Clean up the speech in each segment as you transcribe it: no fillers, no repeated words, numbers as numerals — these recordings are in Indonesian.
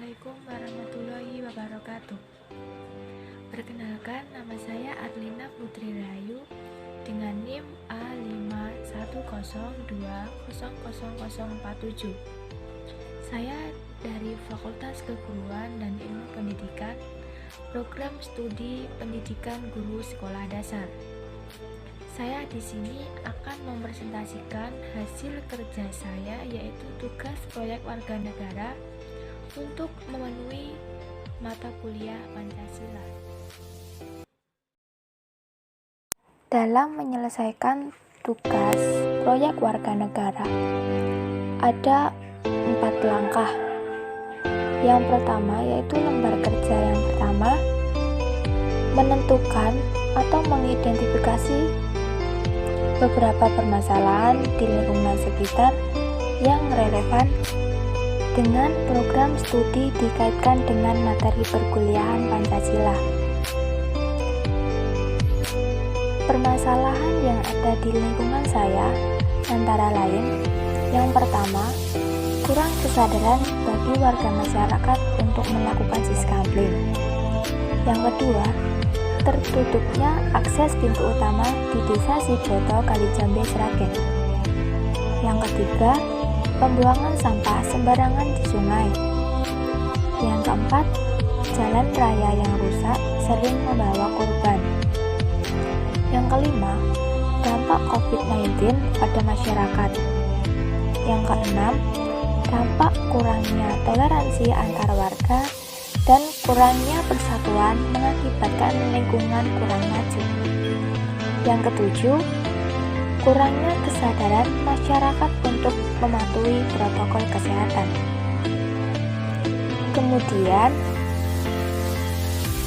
Assalamualaikum warahmatullahi wabarakatuh. Perkenalkan, nama saya Arlina Putri Rahayu dengan NIM A5102000047. Saya dari Fakultas Keguruan dan Ilmu Pendidikan, Program Studi Pendidikan Guru Sekolah Dasar. Saya di sini akan mempresentasikan hasil kerja saya, yaitu tugas proyek warga negara untuk memenuhi mata kuliah Pancasila. Dalam menyelesaikan tugas proyek warga negara, ada 4 langkah. Yang pertama yaitu lembar kerja yang pertama, menentukan atau mengidentifikasi beberapa permasalahan di lingkungan sekitar yang relevan dengan program studi dikaitkan dengan materi perkuliahan Pancasila. Permasalahan yang ada di lingkungan saya antara lain, yang pertama, kurang kesadaran bagi warga masyarakat untuk melakukan siskampling. Yang kedua, tertutupnya akses pintu utama di Desa Siboto, Kalijambe, Sragen. Yang ketiga, pembuangan sampah sembarangan di sungai. Yang keempat, jalan raya yang rusak sering membawa korban. Yang kelima, dampak COVID-19 pada masyarakat. Yang keenam, dampak kurangnya toleransi antar warga dan kurangnya persatuan mengakibatkan lingkungan kurang maju. Yang ketujuh, kurangnya kesadaran masyarakat untuk mematuhi protokol kesehatan. Kemudian,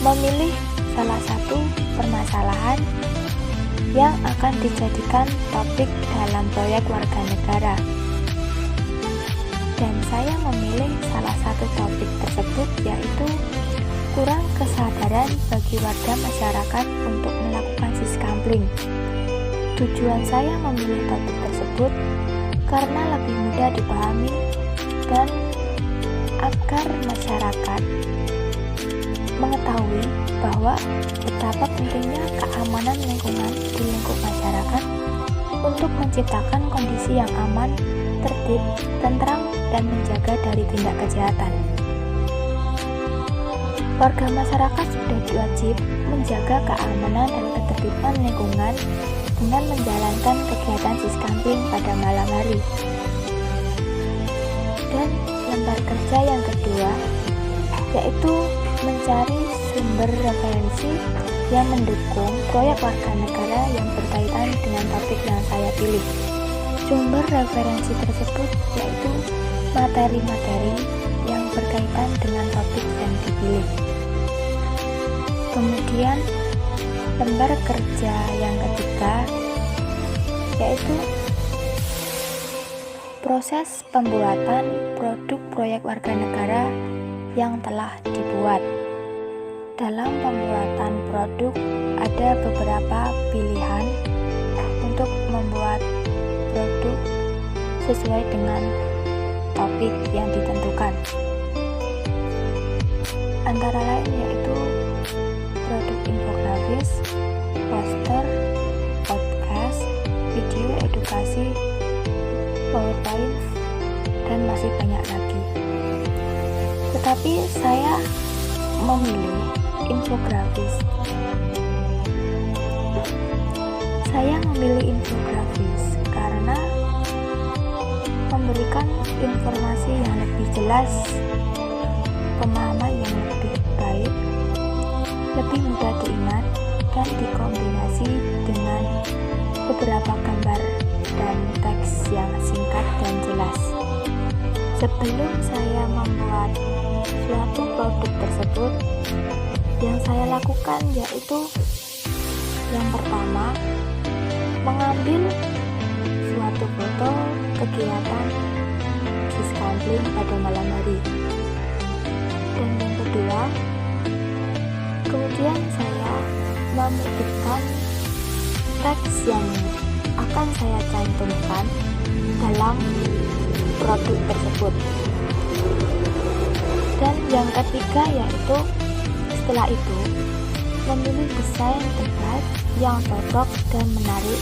memilih salah satu permasalahan yang akan dijadikan topik dalam proyek warga negara. Dan saya memilih salah satu topik tersebut, yaitu kurang kesadaran bagi warga masyarakat untuk melakukan siskampling. Tujuan saya memilih topik tersebut karena lebih mudah dipahami dan agar masyarakat mengetahui bahwa betapa pentingnya keamanan lingkungan di lingkup masyarakat untuk menciptakan kondisi yang aman, tertib, tentram, dan menjaga dari tindak kejahatan. Warga masyarakat sudah wajib menjaga keamanan dan ketertiban lingkungan dengan menjalankan kegiatan siskampling pada malam hari. Dan lembar kerja yang kedua yaitu mencari sumber referensi yang mendukung proyek warga negara yang berkaitan dengan topik yang saya pilih. Sumber referensi tersebut yaitu materi-materi yang berkaitan dengan topik yang dipilih. Kemudian lembar kerja yang ketiga yaitu proses pembuatan produk proyek warga negara yang telah dibuat. Dalam pembuatan produk ada beberapa pilihan untuk membuat produk sesuai dengan topik yang ditentukan. Antara lain yaitu produk infografis, poster, podcast, video edukasi, PowerPoint, dan masih banyak lagi. Tetapi saya memilih infografis. Saya memilih infografis karena memberikan informasi yang lebih jelas, pemahaman yang lebih baik, lebih mudah diingat, dan dikombinasi dengan beberapa gambar dan teks yang singkat dan jelas. Sebelum saya membuat suatu produk tersebut, yang saya lakukan yaitu yang pertama, mengambil suatu foto kegiatan siskampling pada malam hari. Dan yang kedua, kemudian saya memikirkan teks yang akan saya cantumkan dalam produk tersebut. Dan Yang ketiga yaitu setelah itu memilih desain tepat yang cocok dan menarik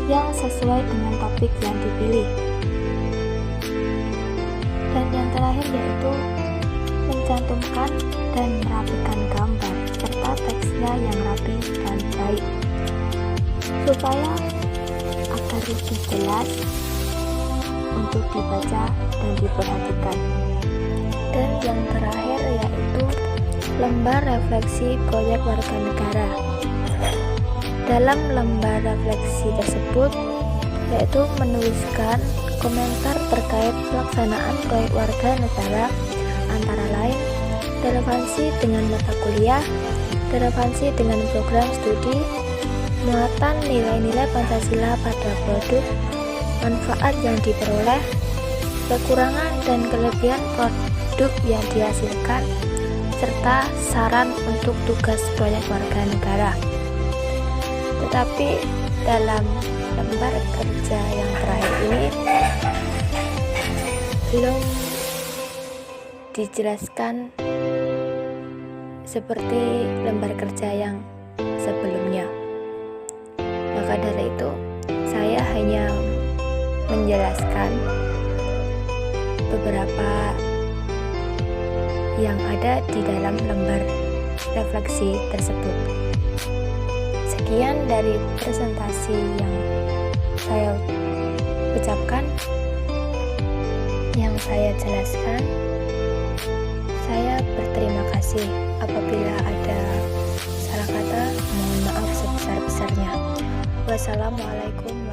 yang sesuai dengan topik yang dipilih. Dan yang terakhir yaitu mencantumkan dan merapikan gambar serta teksnya yang rapi dan baik supaya agar lebih jelas untuk dibaca dan diperhatikan. Dan yang terakhir yaitu lembar refleksi proyek warga negara. Dalam lembar refleksi tersebut yaitu menuliskan komentar terkait pelaksanaan proyek warga negara, antara lain relevansi dengan mata kuliah, relevansi dengan program studi, muatan nilai-nilai Pancasila pada produk, manfaat yang diperoleh, kekurangan dan kelebihan produk yang dihasilkan, serta saran untuk tugas proyek warga negara. Tetapi dalam lembar kerja yang terakhir ini belum dijelaskan seperti lembar kerja yang sebelumnya. Maka dari itu saya hanya menjelaskan beberapa yang ada di dalam lembar refleksi tersebut. Sekian dari presentasi yang saya ucapkan, yang saya jelaskan. Saya berterima kasih. Apabila ada salah kata, mohon maaf sebesar-besarnya. Wassalamualaikum